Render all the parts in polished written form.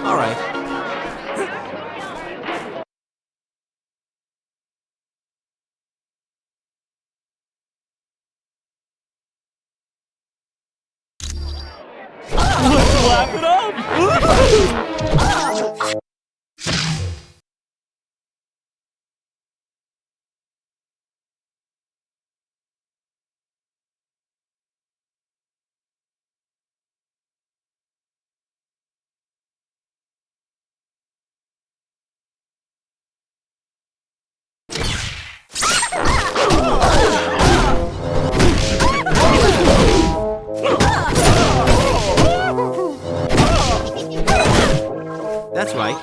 All right. Let's laugh it up! That's right.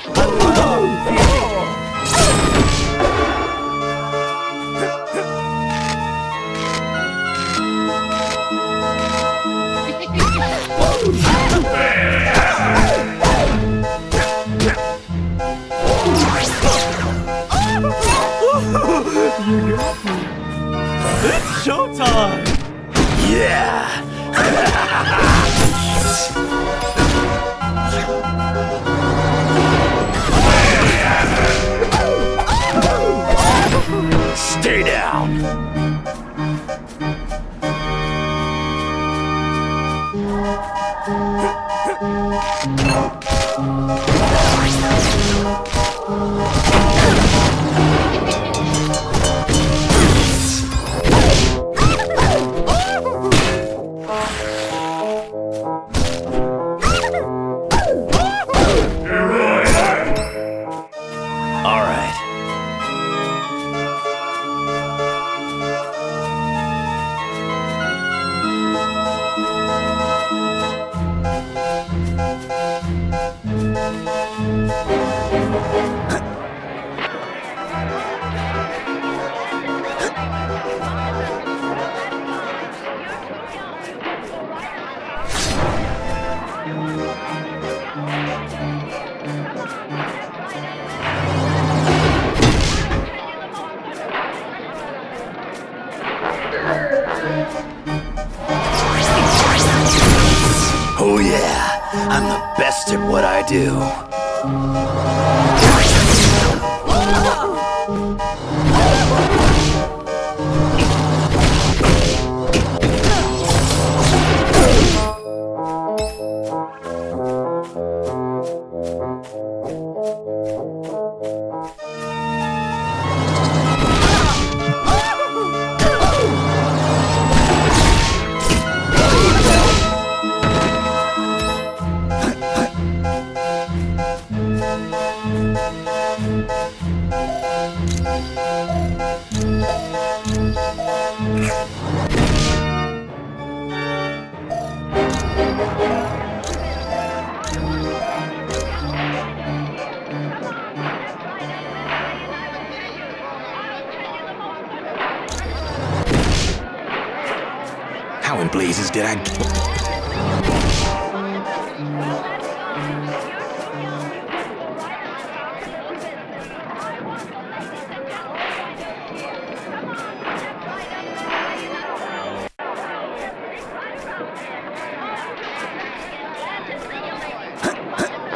You got me. It's showtime! Yeah! Stay down! All right. Oh yeah, I'm the best at what I do. How in blazes did I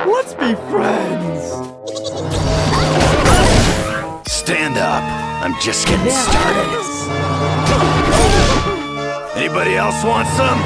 Let's be friends! Stand up. I'm just getting started. Anybody else want some?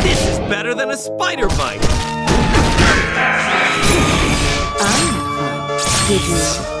This is better than a spider bite. Did you?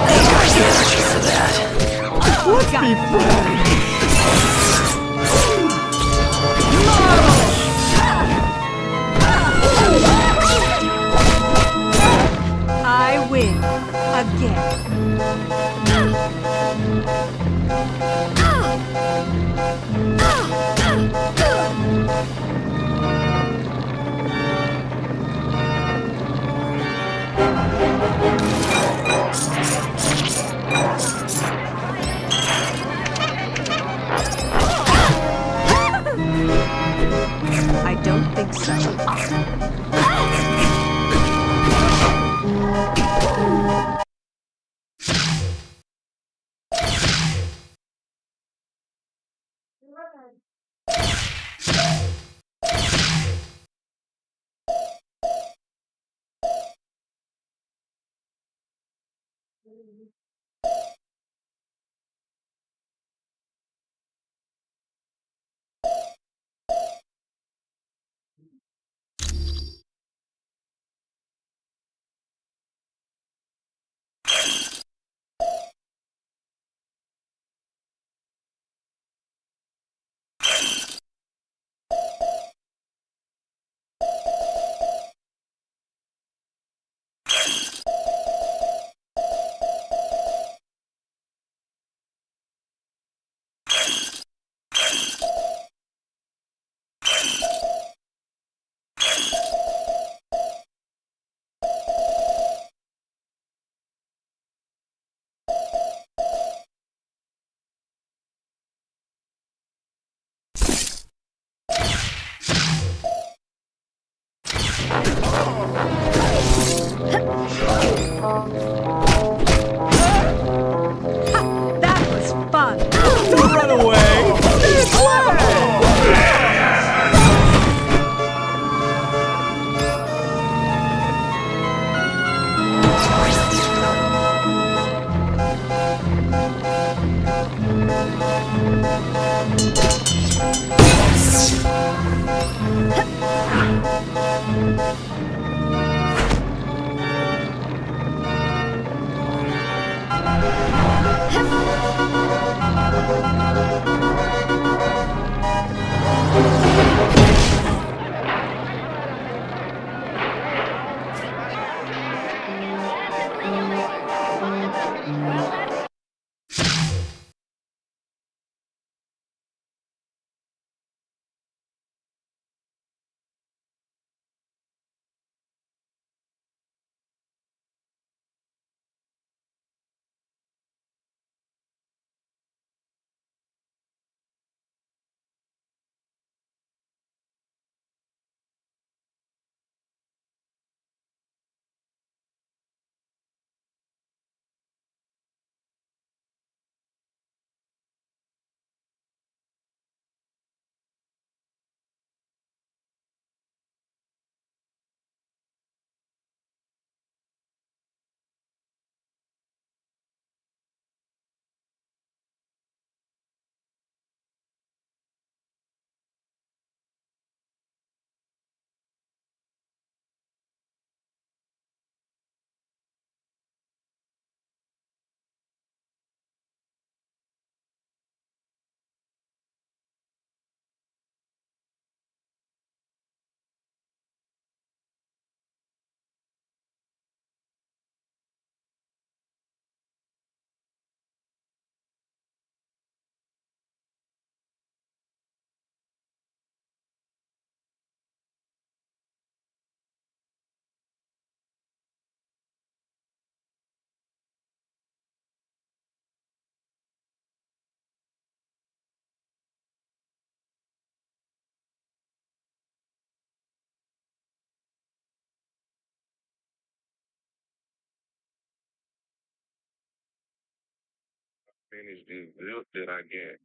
Energy for that. Let's be friends. I win again. I don't think so. That was fun. Don't run away. Stay play. Finish this build that I get.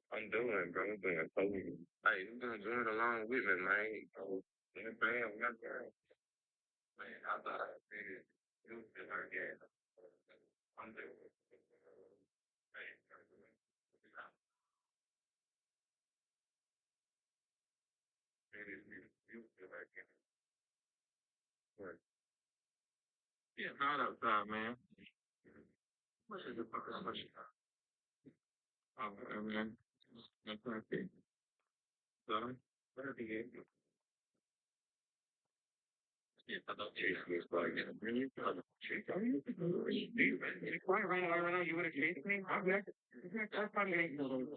I'm doing, bro. I'm doing totally. Hey, you gonna join along with me, man? So, yeah, bam, yeah, bam. Man, I thought I finished build that I get. I'm doing. Hey, finish this build that I get. Yeah, not outside, man. What is the fucking question? Oh, man. That's not it. Sorry. Where did he get? Yeah, I thought Chase was like, really? Chase, are you? Do you, man? If I ran away right now, you would have chased me? I'm probably getting 100%.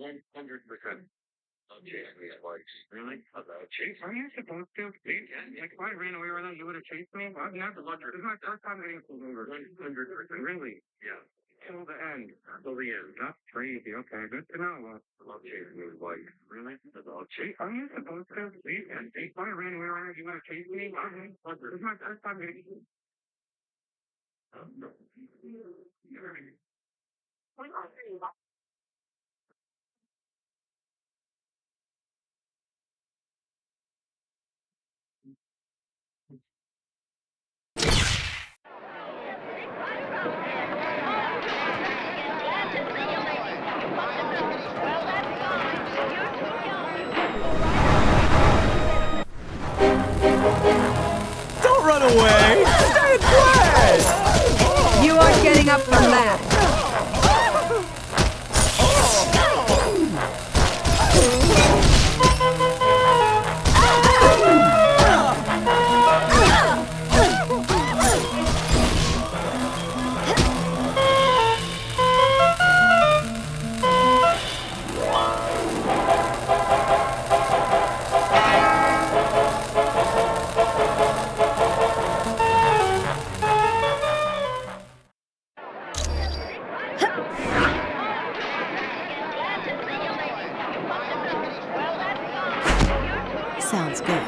Chase me twice. Really? Chase, are you supposed to? Like, if I ran away right now, you would have chased me? I'm not the lucky. This is my first time getting pulled over. 100%. Really? Yeah. Till the end. Till the end. That's crazy. Okay, good to know. Chase me twice. Really? Chase, are you supposed to? If I ran away right now, you would have chased me? This is my first time getting pulled over. Don't run away! Stay in place! You aren't getting up from that. Sounds good.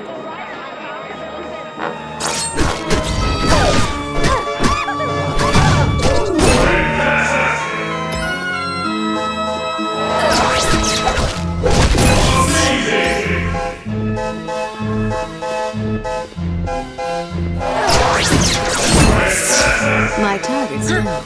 My target's down.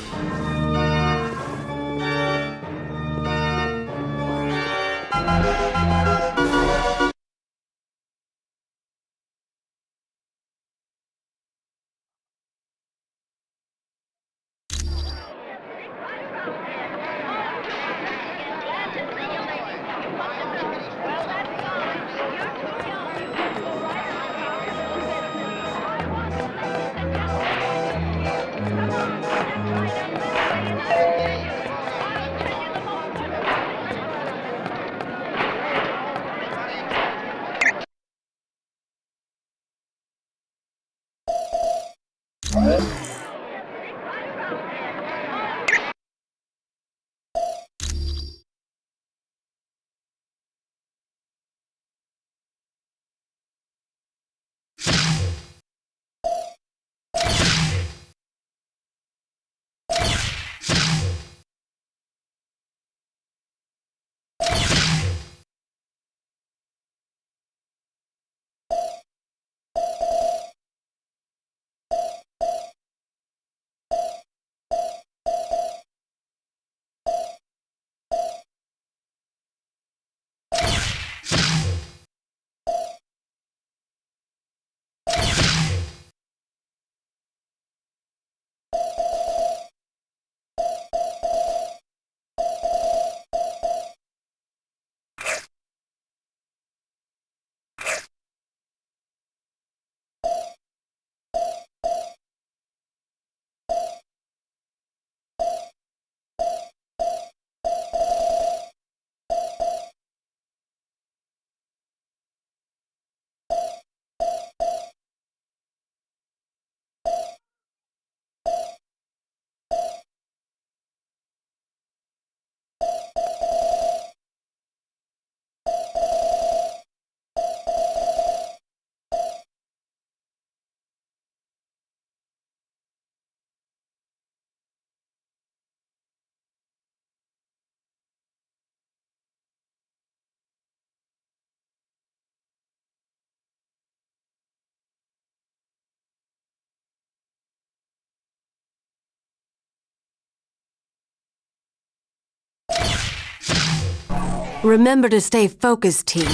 Remember to stay focused, team.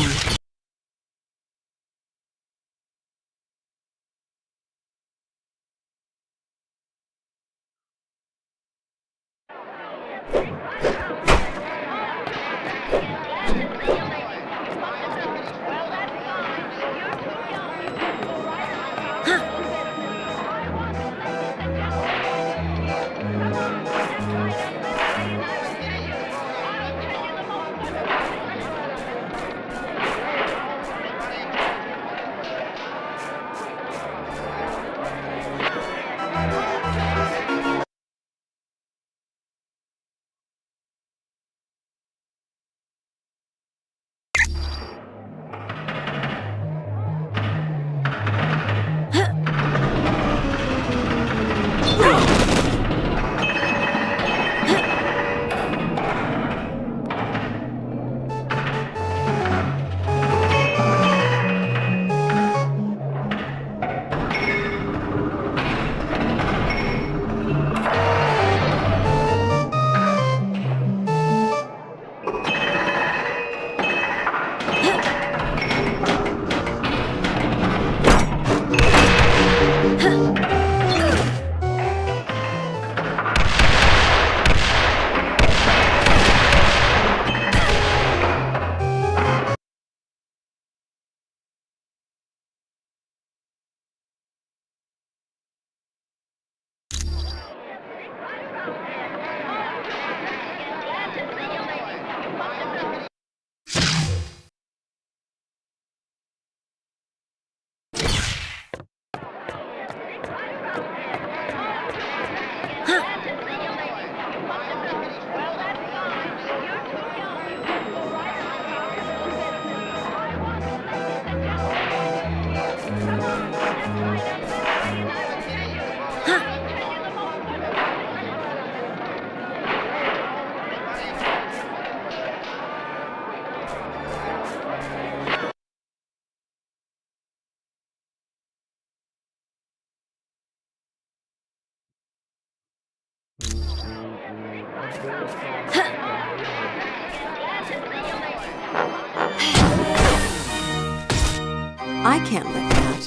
I can't lift that.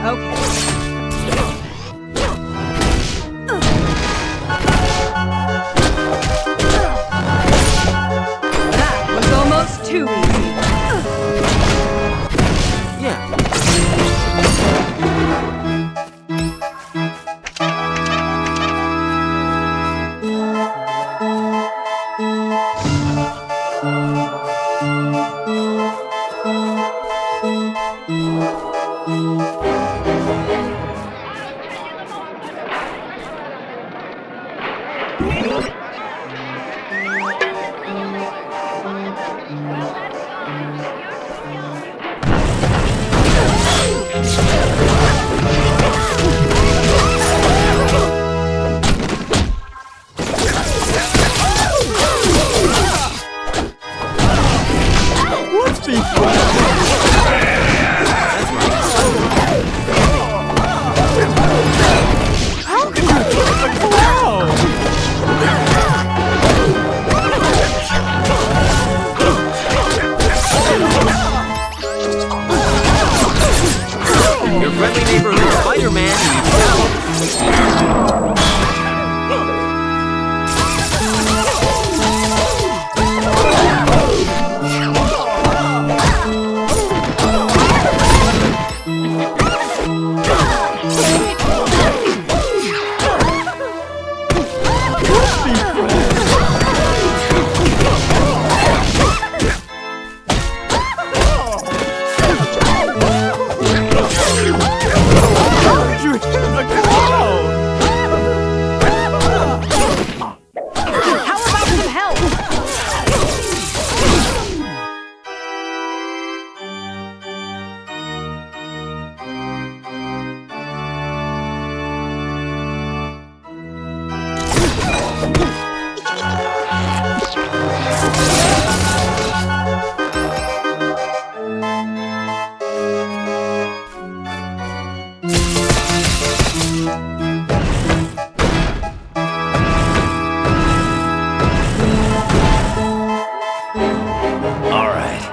Okay. That was almost too easy. Yeah. Let's be friends. How can you hit the ground? Your friendly neighborhood Spider-Man needs help. Let's be friends. How did you hit the ground? How about some help? All right.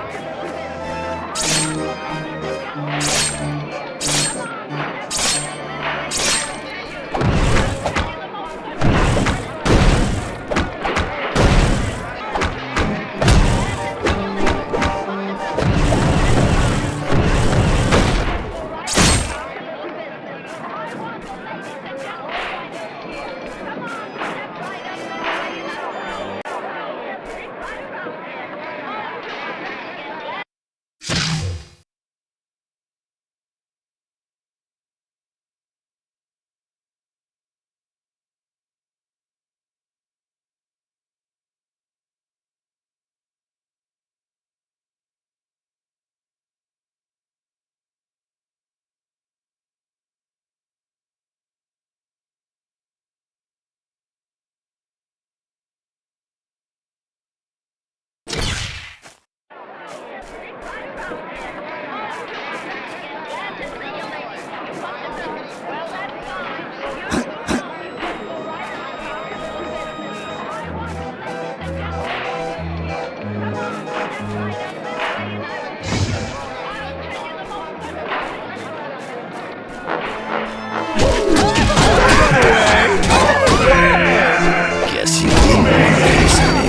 Guess you didn't want a piece of me.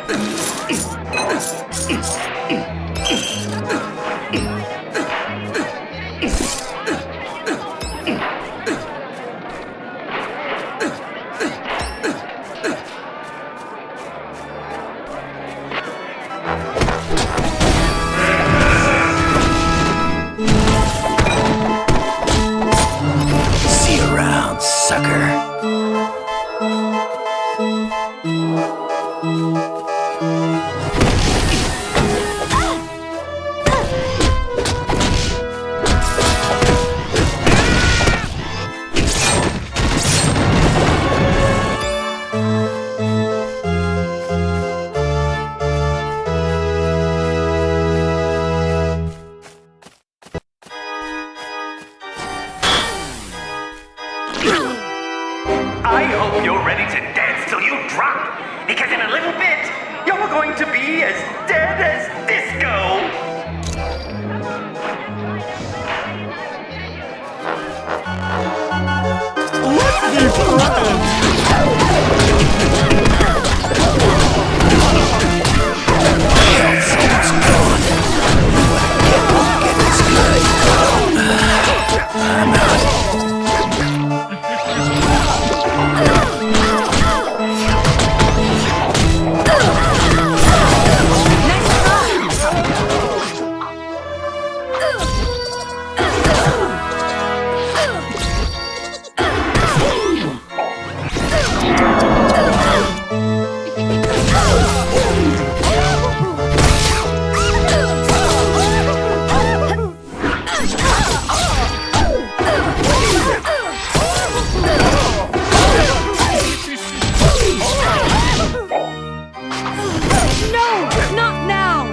See you around, sucker. I hope you're ready to dance till you drop, because in a little bit, you're going to be as dead as disco. Let's be friends! No, not now!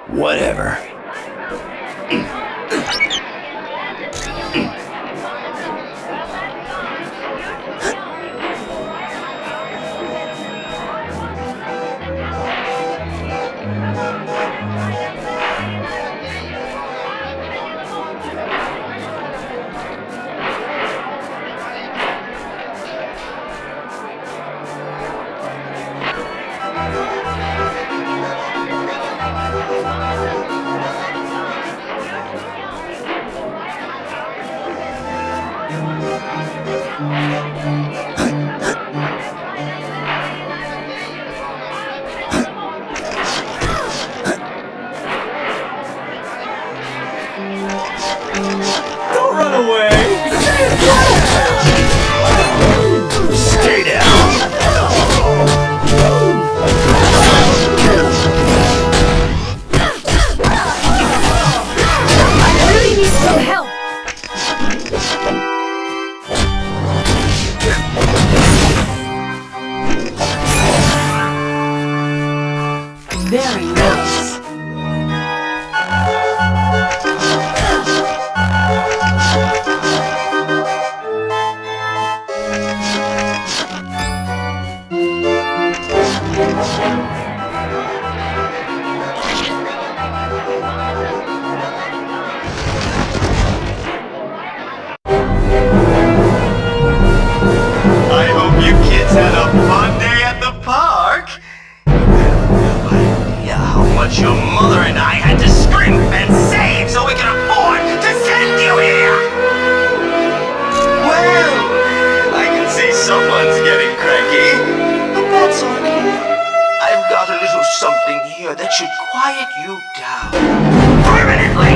Whatever. Don't run away! Stay down. I really need some help. Very nice. I hope you kids had a fun day at the park. You have no idea how much your mother and I had to scrimp and save so we could afford to send you here. Well, I can see someone's getting cranky, but that's okay. I've got a little something here that should quiet you down permanently.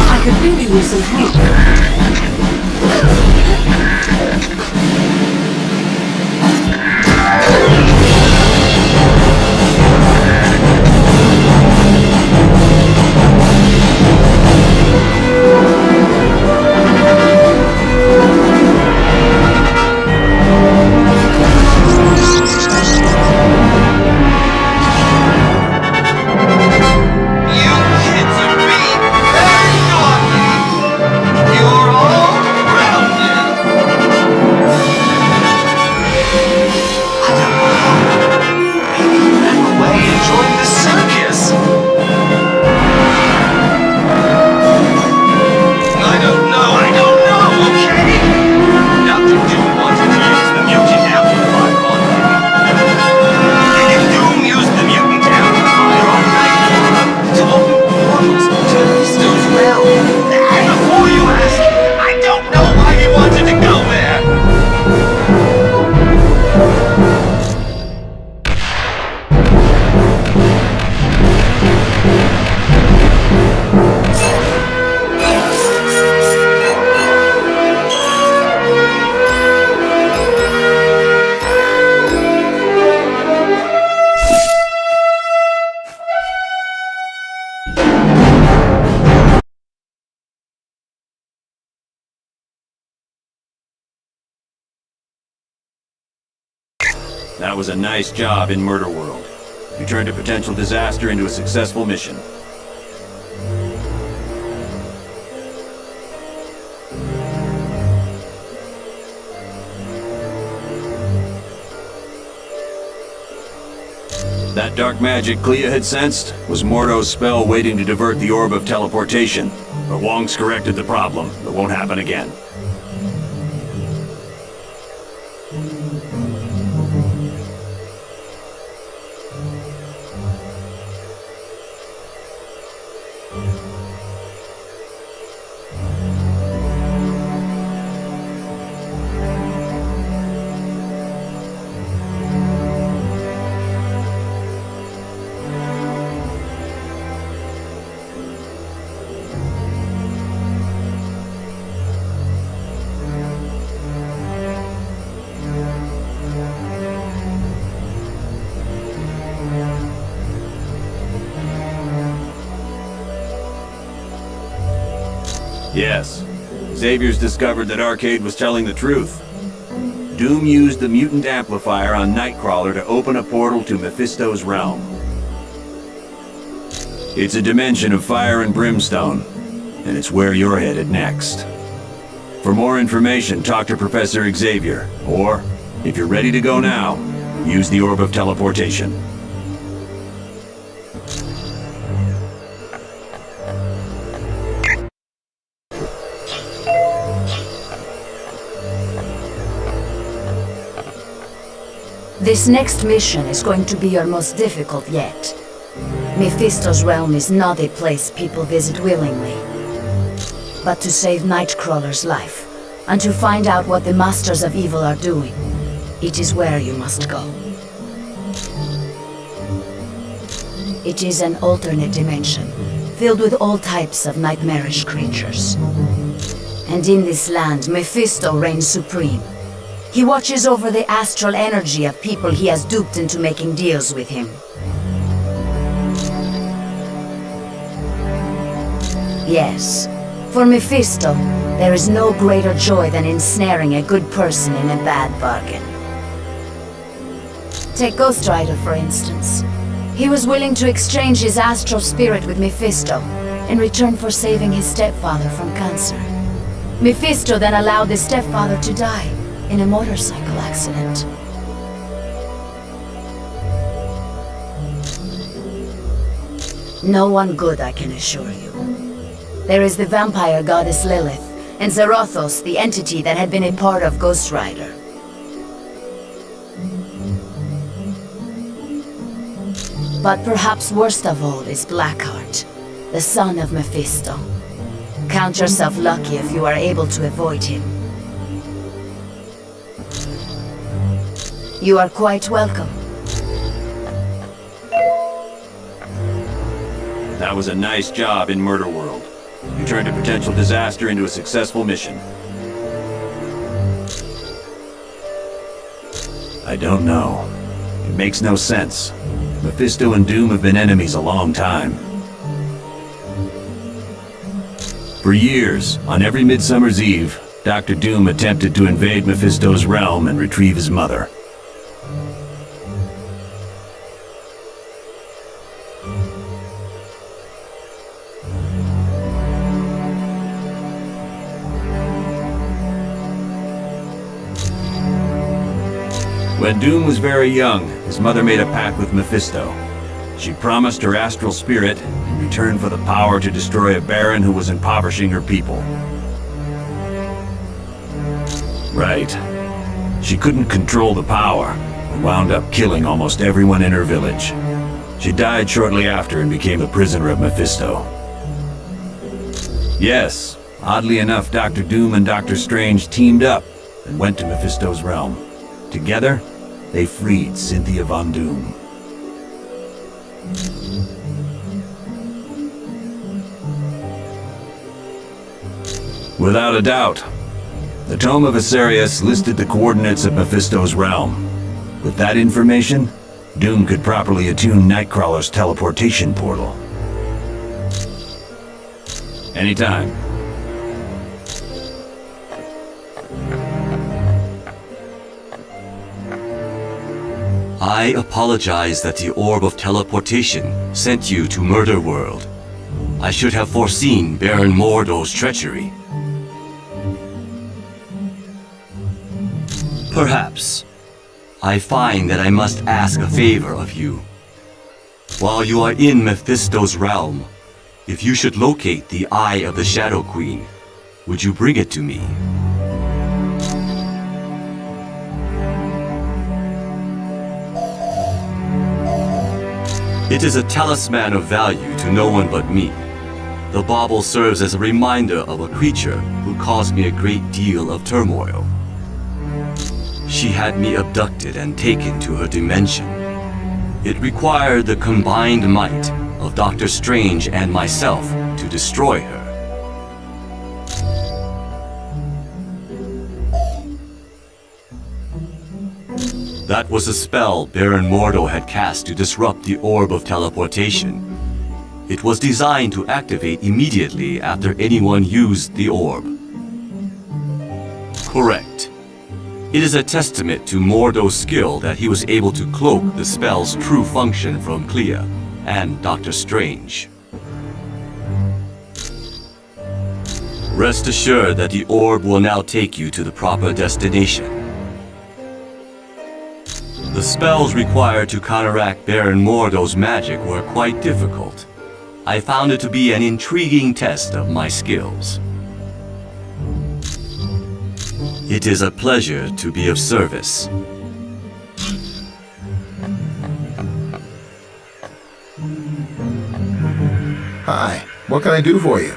I could really use some help. You kids are being very naughty! You're all grounded! I don't know. Maybe you ran away and joined the circus! I don't know, okay? Dr. Doom wanted to use the mutant amplifier on me. And if Doom used the mutant amplifier on Nightcrawler to open portals to Mephisto's realm, and before you ask, I don't know why he wanted to go there! That was a nice job in Murder World. You turned a potential disaster into a successful mission. That dark magic Clea had sensed was Mordo's spell waiting to divert the orb of teleportation. But Wong's corrected the problem. It won't happen again. Yes. Xavier's discovered that Arcade was telling the truth. Doom used the mutant amplifier on Nightcrawler to open a portal to Mephisto's realm. It's a dimension of fire and brimstone, and it's where you're headed next. For more information, talk to Professor Xavier, or, if you're ready to go now, use the Orb of Teleportation. This next mission is going to be your most difficult yet. Mephisto's realm is not a place people visit willingly. But to save Nightcrawler's life, and to find out what the Masters of Evil are doing, it is where you must go. It is an alternate dimension, filled with all types of nightmarish creatures. And in this land, Mephisto reigns supreme. He watches over the astral energy of people he has duped into making deals with him. Yes, for Mephisto, there is no greater joy than ensnaring a good person in a bad bargain. Take Ghost Rider, for instance. He was willing to exchange his astral spirit with Mephisto in return for saving his stepfather from cancer. Mephisto then allowed the stepfather to die in a motorcycle accident. No one good, I can assure you. There is the vampire goddess Lilith, and Zarathos, the entity that had been a part of Ghost Rider. But perhaps worst of all is Blackheart, the son of Mephisto. Count yourself lucky if you are able to avoid him. You are quite welcome. That was a nice job in Murder World. You turned a potential disaster into a successful mission. I don't know. It makes no sense. Mephisto and Doom have been enemies a long time. For years, on every Midsummer's Eve, Dr. Doom attempted to invade Mephisto's realm and retrieve his mother. When Doom was very young, his mother made a pact with Mephisto. She promised her astral spirit in return for the power to destroy a baron who was impoverishing her people. Right. She couldn't control the power, and wound up killing almost everyone in her village. She died shortly after and became a prisoner of Mephisto. Yes, oddly enough, Dr. Doom and Dr. Strange teamed up and went to Mephisto's realm. Together, they freed Cynthia Von Doom. Without a doubt. The Tome of Asarius listed the coordinates of Mephisto's realm. With that information, Doom could properly attune Nightcrawler's teleportation portal. Anytime. I apologize that the Orb of Teleportation sent you to Murder World. I should have foreseen Baron Mordo's treachery. Perhaps. I find that I must ask a favor of you. While you are in Mephisto's realm, if you should locate the Eye of the Shadow Queen, would you bring it to me? It is a talisman of value to no one but me. The bauble serves as a reminder of a creature who caused me a great deal of turmoil. She had me abducted and taken to her dimension. It required the combined might of Doctor Strange and myself to destroy her. That was a spell Baron Mordo had cast to disrupt the Orb of Teleportation. It was designed to activate immediately after anyone used the orb. Correct. It is a testament to Mordo's skill that he was able to cloak the spell's true function from Clea and Doctor Strange. Rest assured that the orb will now take you to the proper destination. The spells required to counteract Baron Mordo's magic were quite difficult. I found it to be an intriguing test of my skills. It is a pleasure to be of service. Hi, what can I do for you?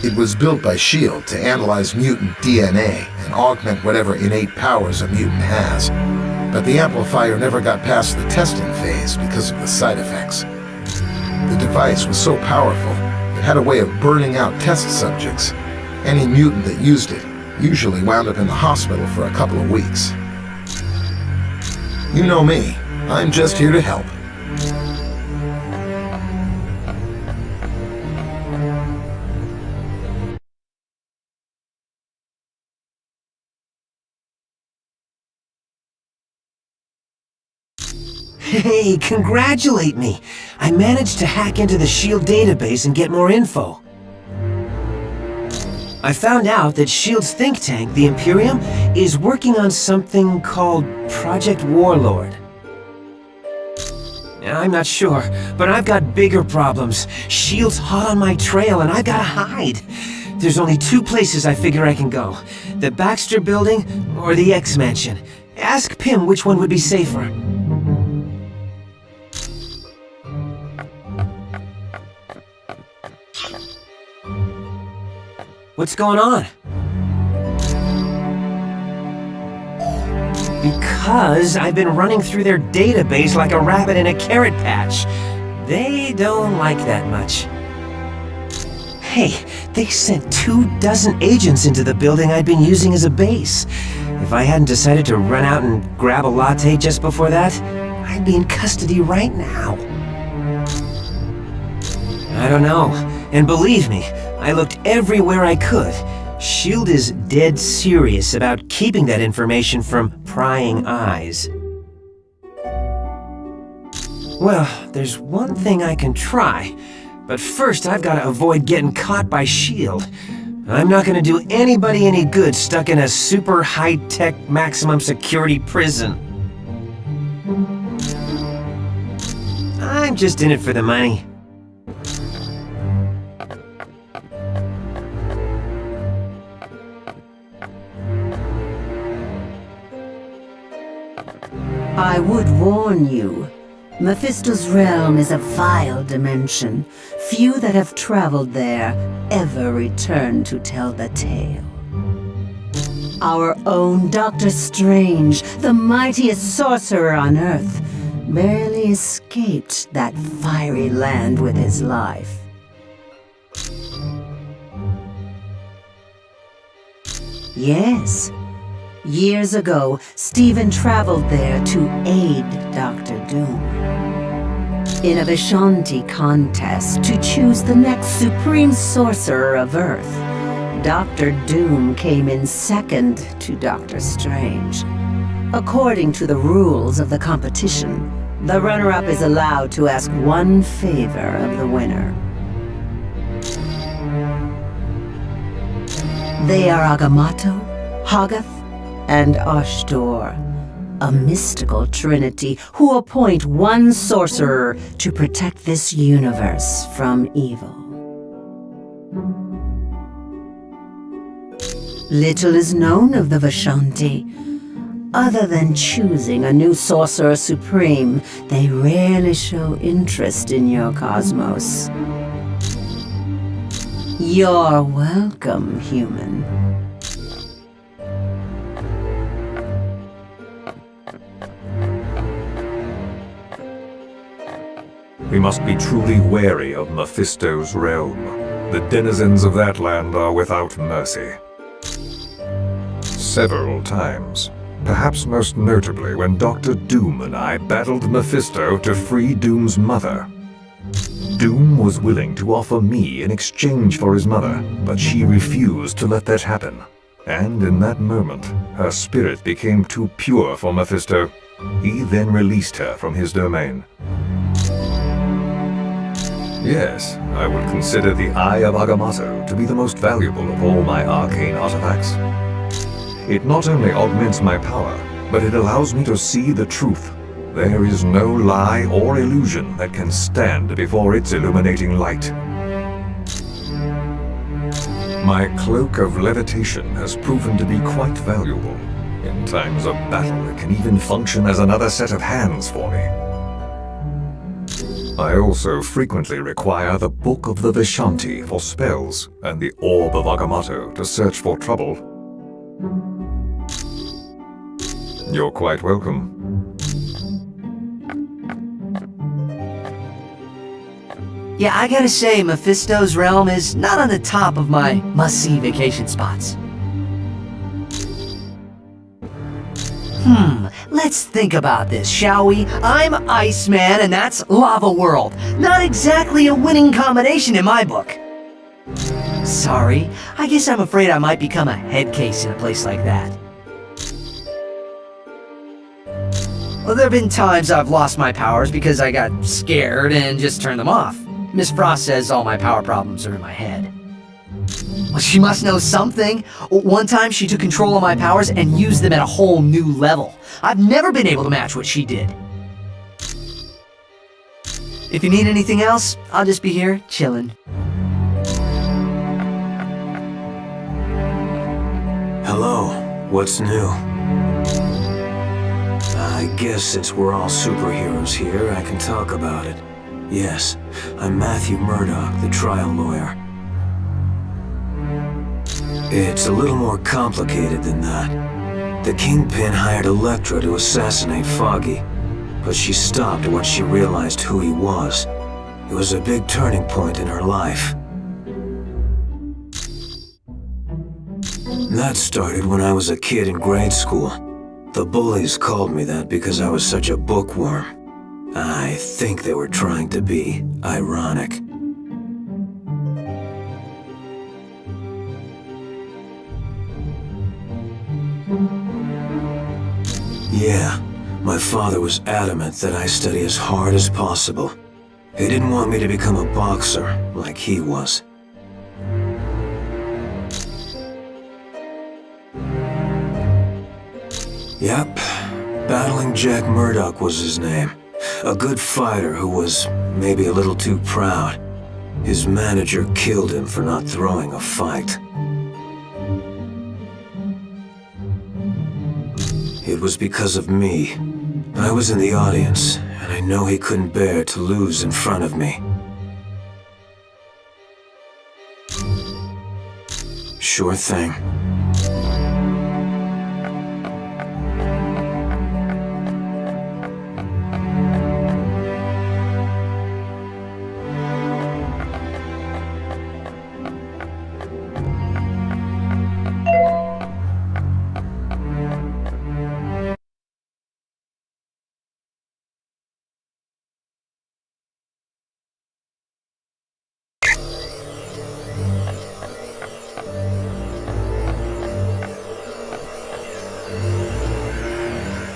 It was built by S.H.I.E.L.D. to analyze mutant DNA and augment whatever innate powers a mutant has. But the amplifier never got past the testing phase because of the side effects. The device was so powerful, it had a way of burning out test subjects. Any mutant that used it usually wound up in the hospital for a couple of weeks. You know me, I'm just here to help. Hey, congratulate me! I managed to hack into the S.H.I.E.L.D. database and get more info. I found out that S.H.I.E.L.D.'s think tank, the Imperium, is working on something called Project Warlord. I'm not sure, but I've got bigger problems. S.H.I.E.L.D's hot on my trail and I gotta hide. There's only two places I figure I can go. The Baxter Building or the X-Mansion. Ask Pym which one would be safer. What's going on? Because I've been running through their database like a rabbit in a carrot patch. They don't like that much. Hey, they sent 24 agents into the building I'd been using as a base. If I hadn't decided to run out and grab a latte just before that, I'd be in custody right now. I don't know. And believe me, I looked everywhere I could. S.H.I.E.L.D. is dead serious about keeping that information from prying eyes. Well, there's one thing I can try. But first, I've got to avoid getting caught by S.H.I.E.L.D. I'm not going to do anybody any good stuck in a super high-tech maximum security prison. I'm just in it for the money. I would warn you. Mephisto's realm is a vile dimension. Few that have traveled there ever return to tell the tale. Our own Dr. Strange, the mightiest sorcerer on Earth, barely escaped that fiery land with his life. Yes. Years ago, Stephen traveled there to aid Dr. Doom. In a Vishanti contest to choose the next supreme sorcerer of Earth, Dr. Doom came in second to Dr. Strange. According to the rules of the competition, the runner-up is allowed to ask one favor of the winner. They are Agamotto, Hoggoth, and Ashtor, a mystical trinity who appoint one sorcerer to protect this universe from evil. Little is known of the Vishanti. Other than choosing a new sorcerer supreme, they rarely show interest in your cosmos. You're welcome, human. We must be truly wary of Mephisto's realm. The denizens of that land are without mercy. Several times, perhaps most notably when Dr. Doom and I battled Mephisto to free Doom's mother. Doom was willing to offer me in exchange for his mother, but she refused to let that happen. And in that moment, her spirit became too pure for Mephisto. He then released her from his domain. Yes, I would consider the Eye of Agamotto to be the most valuable of all my arcane artifacts. It not only augments my power, but it allows me to see the truth. There is no lie or illusion that can stand before its illuminating light. My cloak of levitation has proven to be quite valuable. In times of battle, it can even function as another set of hands for me. I also frequently require the Book of the Vishanti for spells, and the Orb of Agamotto to search for trouble. You're quite welcome. Yeah, I gotta say, Mephisto's realm is not on the top of my must-see vacation spots. Let's think about this, shall we? I'm Iceman, and that's Lava World. Not exactly a winning combination in my book. Sorry, I guess I'm afraid I might become a head case in a place like that. Well, there have been times I've lost my powers because I got scared and just turned them off. Miss Frost says all my power problems are in my head. Well, she must know something. One time she took control of my powers and used them at a whole new level. I've never been able to match what she did. If you need anything else, I'll just be here, chilling. Hello, what's new? I guess since we're all superheroes here, I can talk about it. Yes, I'm Matthew Murdoch, the trial lawyer. It's a little more complicated than that. The Kingpin hired Elektra to assassinate Foggy, but she stopped once she realized who he was. It was a big turning point in her life. That started when I was a kid in grade school. The bullies called me that because I was such a bookworm. I think they were trying to be ironic. Yeah, my father was adamant that I study as hard as possible. He didn't want me to become a boxer like he was. Yep, Battling Jack Murdoch was his name. A good fighter who was maybe a little too proud. His manager killed him for not throwing a fight. It was because of me. I was in the audience, and I know he couldn't bear to lose in front of me. Sure thing.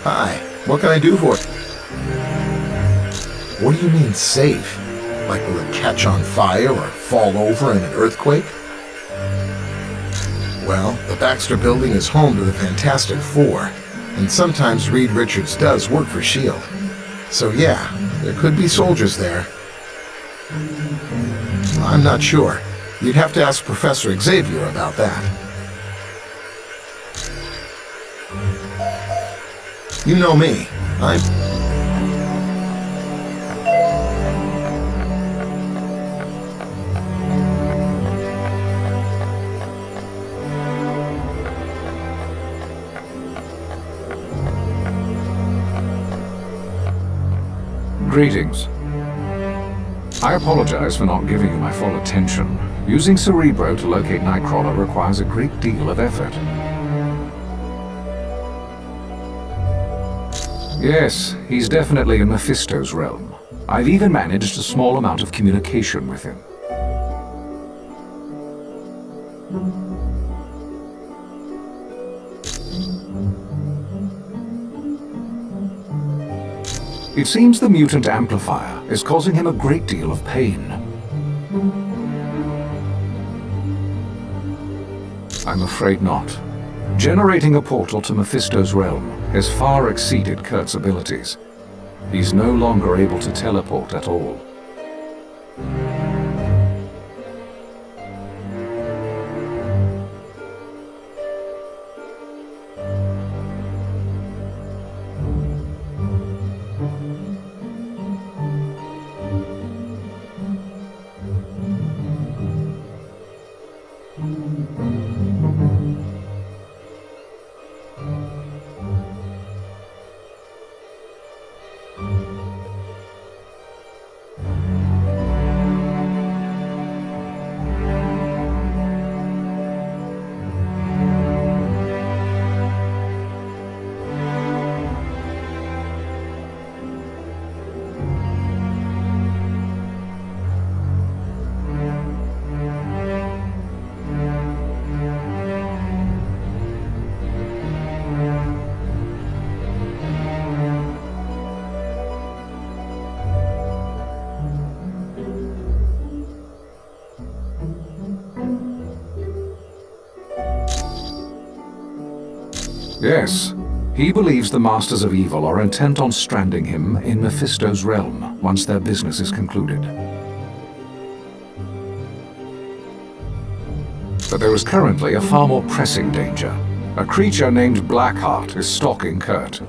Hi, what can I do for you? What do you mean safe? Like will it catch on fire or fall over in an earthquake? Well, the Baxter Building is home to the Fantastic Four, and sometimes Reed Richards does work for S.H.I.E.L.D. So yeah, there could be soldiers there. I'm not sure. You'd have to ask Professor Xavier about that. You know me. Greetings. I apologize for not giving you my full attention. Using Cerebro to locate Nightcrawler requires a great deal of effort. Yes, he's definitely in Mephisto's realm. I've even managed a small amount of communication with him. It seems the mutant amplifier is causing him a great deal of pain. I'm afraid not. Generating a portal to Mephisto's realm has far exceeded Kurt's abilities. He's no longer able to teleport at all. Yes, he believes the Masters of Evil are intent on stranding him in Mephisto's realm once their business is concluded. But there is currently a far more pressing danger. A creature named Blackheart is stalking Kurt.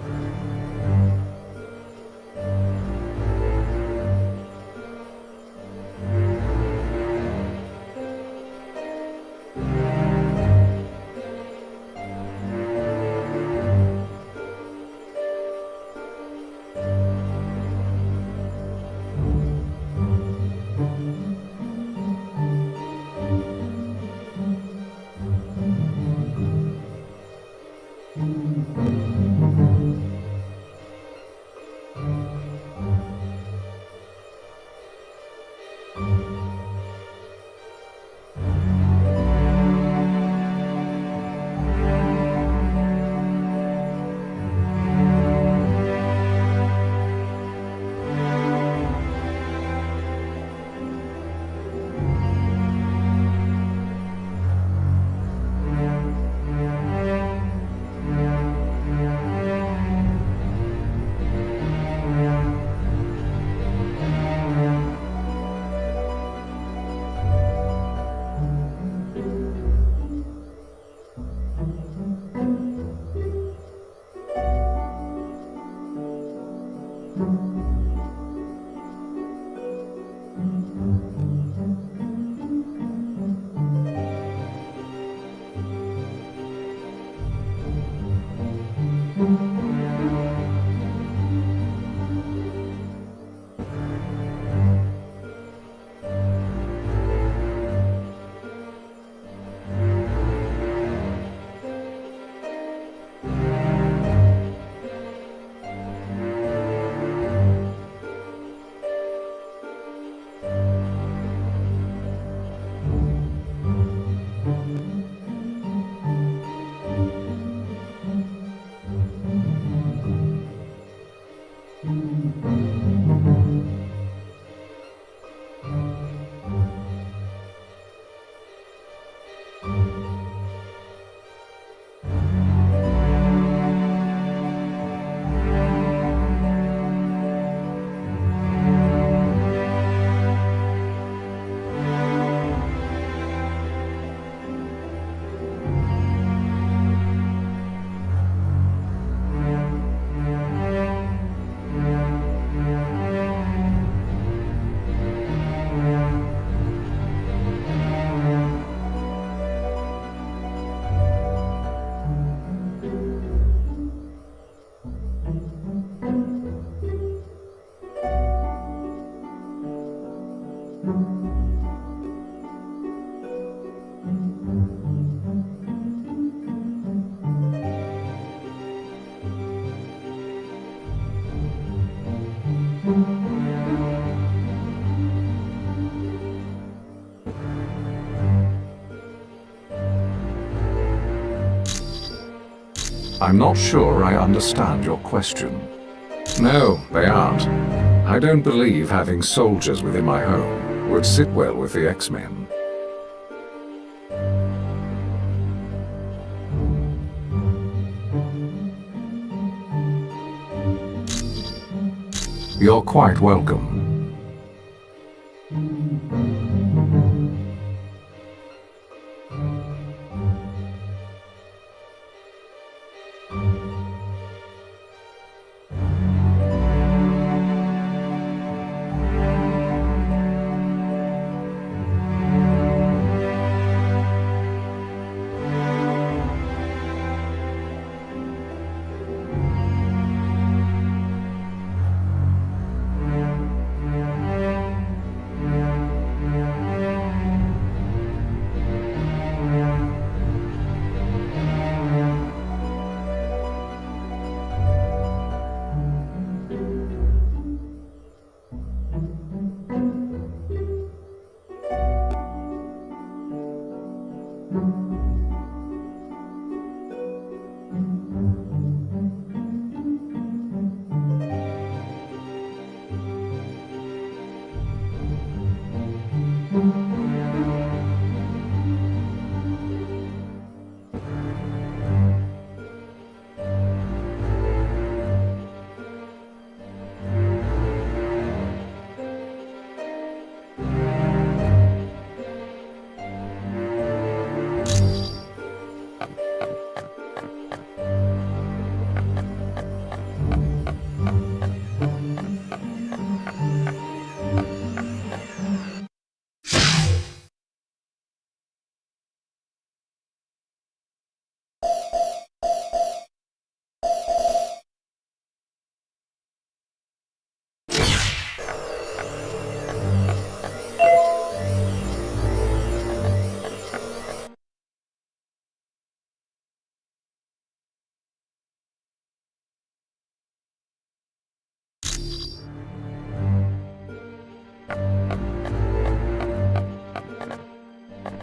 I'm not sure I understand your question. No, they aren't. I don't believe having soldiers within my home would sit well with the X-Men. You're quite welcome.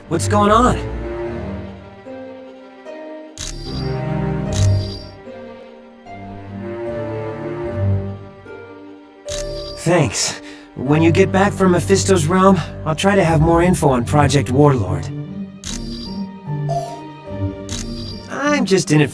What's going on? Thanks. When you get back from Mephisto's realm, I'll try to have more info on Project Warlord. I'm just in it.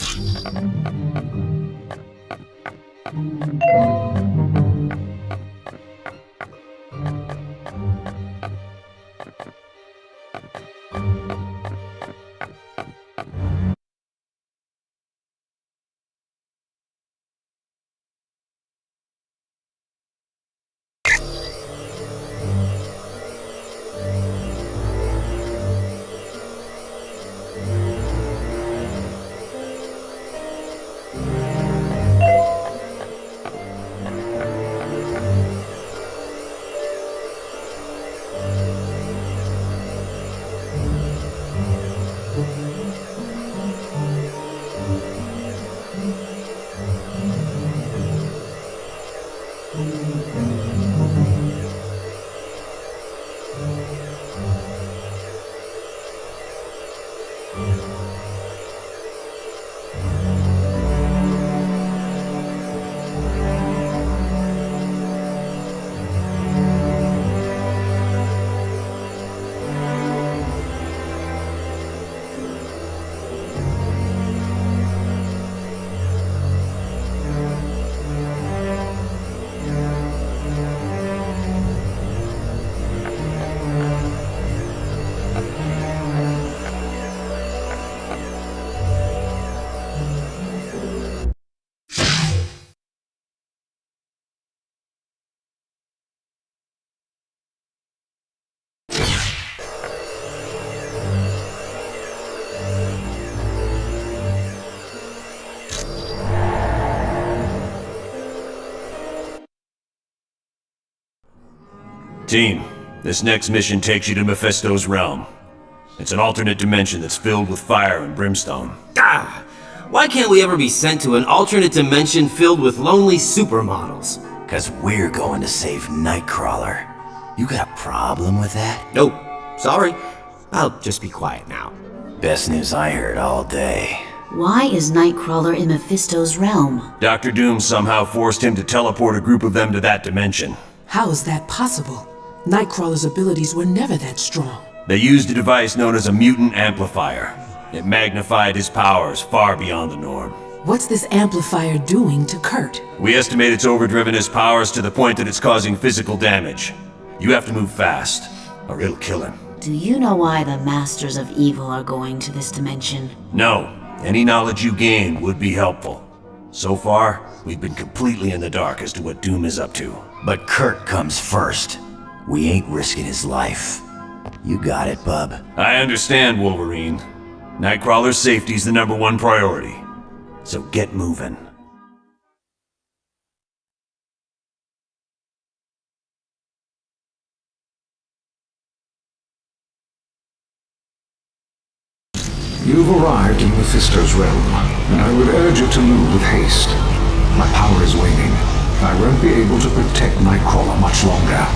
Team, this next mission takes you to Mephisto's realm. It's an alternate dimension that's filled with fire and brimstone. Ah! Why can't we ever be sent to an alternate dimension filled with lonely supermodels? 'Cause we're going to save Nightcrawler. You got a problem with that? Nope. Sorry. I'll just be quiet now. Best news I heard all day. Why is Nightcrawler in Mephisto's realm? Dr. Doom somehow forced him to teleport a group of them to that dimension. How is that possible? Nightcrawler's abilities were never that strong. They used a device known as a mutant amplifier. It magnified his powers far beyond the norm. What's this amplifier doing to Kurt? We estimate it's overdriven his powers to the point that it's causing physical damage. You have to move fast, or it'll kill him. Do you know why the Masters of Evil are going to this dimension? No. Any knowledge you gain would be helpful. So far, we've been completely in the dark as to what Doom is up to. But Kurt comes first. We ain't risking his life. You got it, bub. I understand, Wolverine. Nightcrawler's safety's the #1 priority. So get moving. You've arrived in Mephisto's realm, and I would urge you to move with haste. My power is waning. I won't be able to protect Nightcrawler much longer.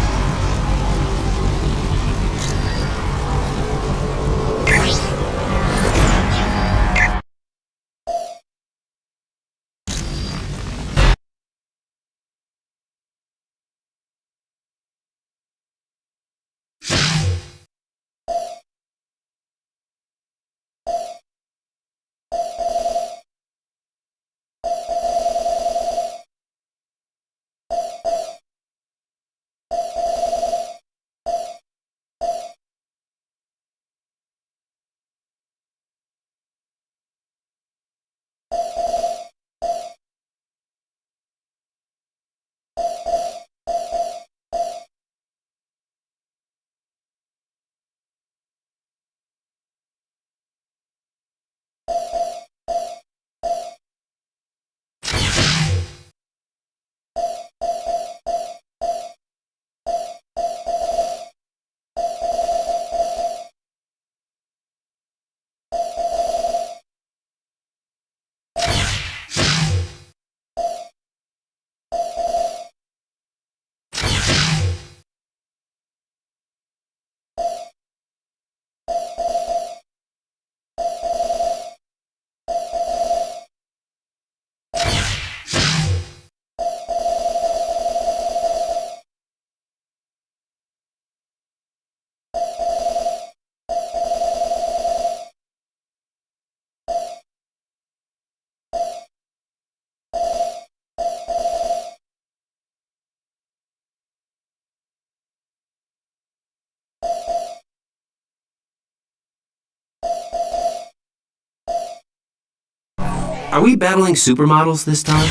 Are we battling supermodels this time?